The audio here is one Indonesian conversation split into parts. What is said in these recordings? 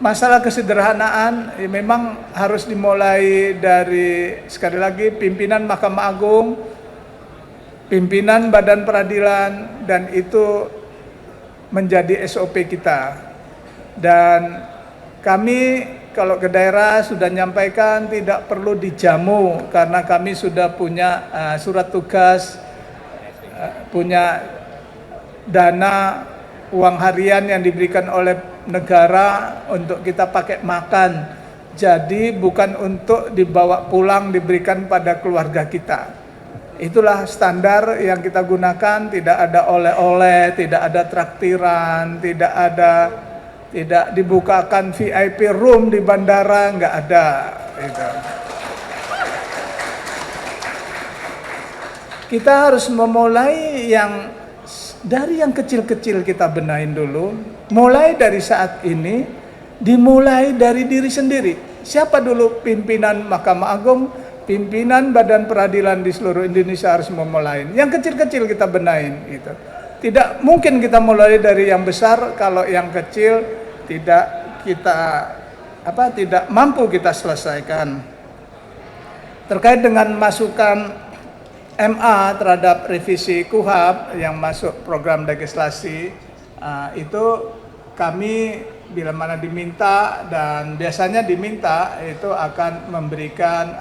masalah kesederhanaan ya memang harus dimulai dari, sekali lagi, pimpinan Mahkamah Agung, pimpinan Badan Peradilan, dan itu menjadi SOP kita. Dan kami kalau ke daerah sudah menyampaikan tidak perlu dijamu karena kami sudah punya surat tugas, punya dana uang harian yang diberikan oleh negara untuk kita pakai makan. Jadi bukan untuk dibawa pulang diberikan pada keluarga kita. Itulah standar yang kita gunakan, tidak ada oleh-oleh, tidak ada traktiran, tidak dibukakan VIP room di bandara, nggak ada. Gitu. Kita harus memulai dari yang kecil-kecil kita benahin dulu. Mulai dari saat ini, dimulai dari diri sendiri. Siapa dulu pimpinan Mahkamah Agung, pimpinan Badan Peradilan di seluruh Indonesia harus memulai. Yang kecil-kecil kita benahin. Gitu. Tidak mungkin kita mulai dari yang besar kalau yang kecil tidak mampu kita selesaikan. Terkait dengan masukan MA terhadap revisi KUHP yang masuk program legislasi, itu kami bila mana diminta, dan biasanya diminta, itu akan memberikan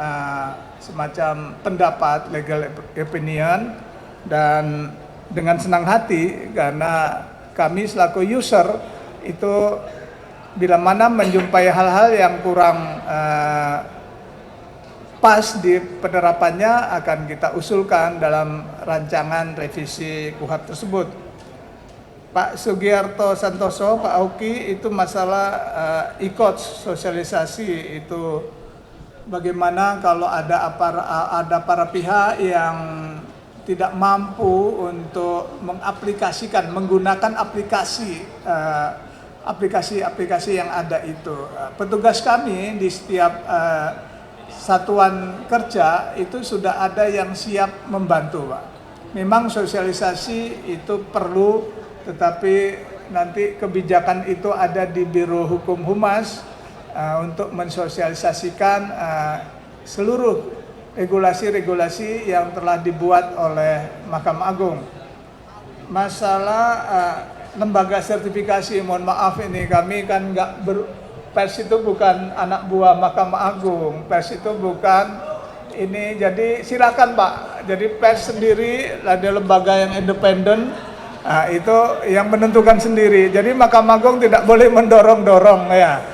semacam pendapat, legal opinion, dan dengan senang hati karena kami selaku user itu bila mana menjumpai hal-hal yang kurang pas di penerapannya akan kita usulkan dalam rancangan revisi KUHP tersebut. Pak Sugiarto Santoso, Pak Auki, itu masalah ikut sosialisasi itu bagaimana kalau ada para pihak yang tidak mampu untuk menggunakan aplikasi yang ada itu. Petugas kami di setiap satuan kerja itu sudah ada yang siap membantu, Pak. Memang sosialisasi itu perlu, tetapi nanti kebijakan itu ada di Biro Hukum Humas untuk mensosialisasikan seluruh regulasi-regulasi yang telah dibuat oleh Mahkamah Agung. Masalah lembaga sertifikasi, mohon maaf ini kami kan pers itu bukan anak buah Mahkamah Agung, pers itu bukan ini, jadi silakan Pak, jadi pers sendiri ada lembaga yang independen, itu yang menentukan sendiri, jadi Mahkamah Agung tidak boleh mendorong-dorong ya.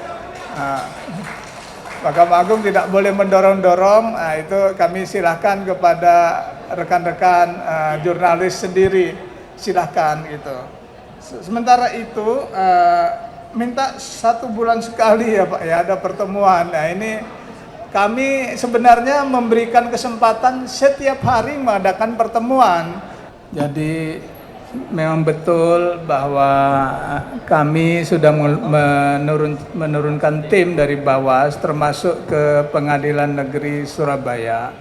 Mahkamah Agung tidak boleh mendorong-dorong, itu kami silahkan kepada rekan-rekan jurnalis sendiri, silahkan gitu. Sementara itu minta 1 bulan sekali ya Pak ya ada pertemuan. Nah ini kami sebenarnya memberikan kesempatan setiap hari mengadakan pertemuan. Jadi memang betul bahwa kami sudah menurunkan tim dari Bawas termasuk ke Pengadilan Negeri Surabaya,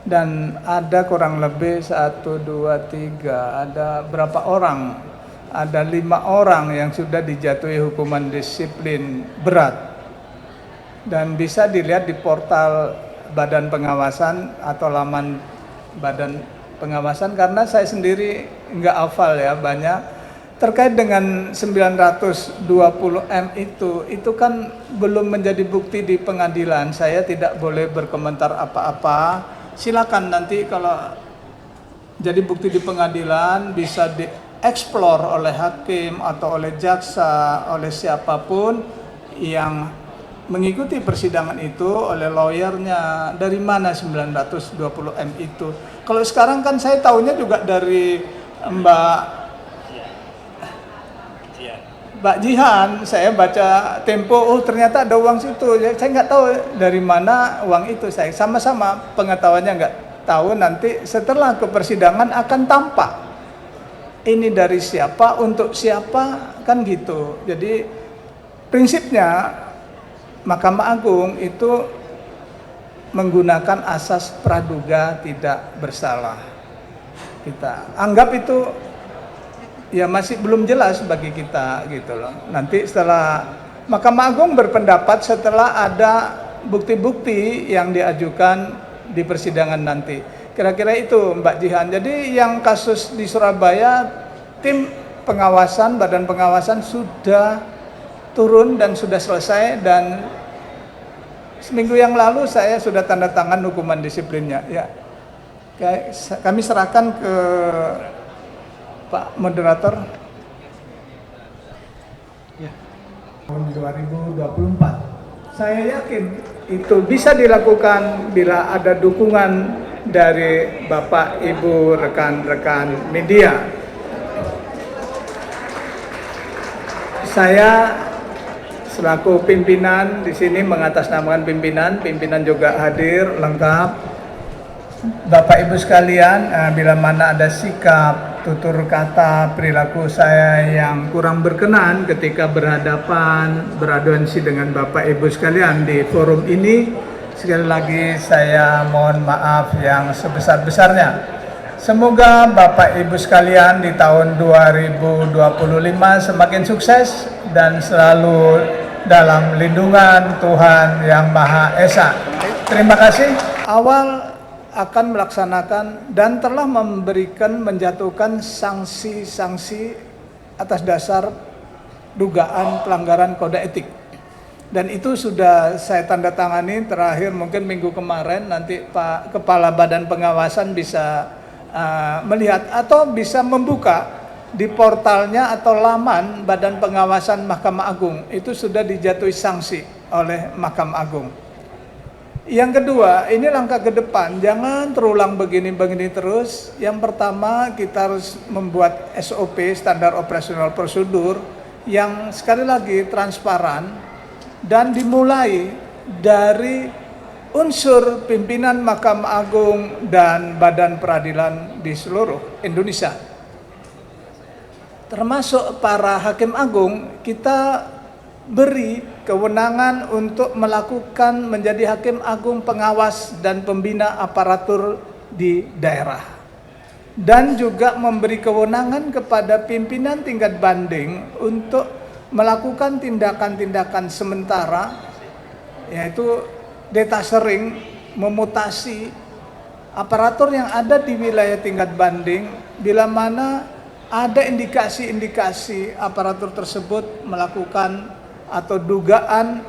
dan ada kurang lebih 1, 2, 3, ada berapa orang? Ada 5 orang yang sudah dijatuhi hukuman disiplin berat, dan bisa dilihat di portal Badan Pengawasan atau laman Badan Pengawasan, karena saya sendiri nggak hafal ya banyak. Terkait dengan 920M itu kan belum menjadi bukti di pengadilan, saya tidak boleh berkomentar apa-apa. Silakan nanti kalau jadi bukti di pengadilan bisa dieksplor oleh hakim atau oleh jaksa, oleh siapapun yang mengikuti persidangan itu, oleh lawyernya, dari mana 920M itu. Kalau sekarang kan saya tahunya juga dari Mbak Jihan, saya baca Tempo, oh ternyata ada uang situ. Saya nggak tahu dari mana uang itu, saya sama-sama pengetahuannya nggak tahu. Nanti setelah ke persidangan akan tampak ini dari siapa, untuk siapa, kan gitu. Jadi prinsipnya Mahkamah Agung itu menggunakan asas praduga tidak bersalah. Kita anggap itu ya masih belum jelas bagi kita gitu loh. Nanti setelah Mahkamah Agung berpendapat setelah ada bukti-bukti yang diajukan di persidangan nanti. Kira-kira itu Mbak Jihan. Jadi yang kasus di Surabaya, tim pengawasan, badan pengawasan sudah turun dan sudah selesai, dan seminggu yang lalu saya sudah tanda tangan hukuman disiplinnya. Ya, kami serahkan ke Pak Moderator. Ya. Tahun 2024. Saya yakin itu bisa dilakukan bila ada dukungan dari Bapak, Ibu, rekan-rekan media. Saya selaku pimpinan di sini mengatasnamakan pimpinan juga hadir lengkap. Bapak Ibu sekalian, bila mana ada sikap, tutur kata, perilaku saya yang kurang berkenan ketika beraudiensi dengan Bapak Ibu sekalian di forum ini, sekali lagi saya mohon maaf yang sebesar-besarnya. Semoga Bapak Ibu sekalian di tahun 2025 semakin sukses dan selalu dalam lindungan Tuhan Yang Maha Esa. Terima kasih. Awal akan melaksanakan dan telah menjatuhkan sanksi-sanksi atas dasar dugaan pelanggaran kode etik. Dan itu sudah saya tanda tangani terakhir mungkin minggu kemarin. Nanti Pak Kepala Badan Pengawasan bisa melihat atau bisa membuka di portalnya atau laman Badan Pengawasan Mahkamah Agung. Itu sudah dijatuhi sanksi oleh Mahkamah Agung. Yang kedua, ini langkah ke depan, jangan terulang begini-begini terus. Yang pertama, kita harus membuat SOP, standar operasional prosedur, yang sekali lagi transparan dan dimulai dari unsur pimpinan Mahkamah Agung dan Badan Peradilan di seluruh Indonesia. Termasuk para Hakim Agung, kita beri kewenangan untuk melakukan menjadi Hakim Agung pengawas dan pembina aparatur di daerah, dan juga memberi kewenangan kepada pimpinan tingkat banding untuk melakukan tindakan-tindakan sementara, yaitu detachering, memutasi aparatur yang ada di wilayah tingkat banding bila mana ada indikasi-indikasi aparatur tersebut melakukan atau dugaan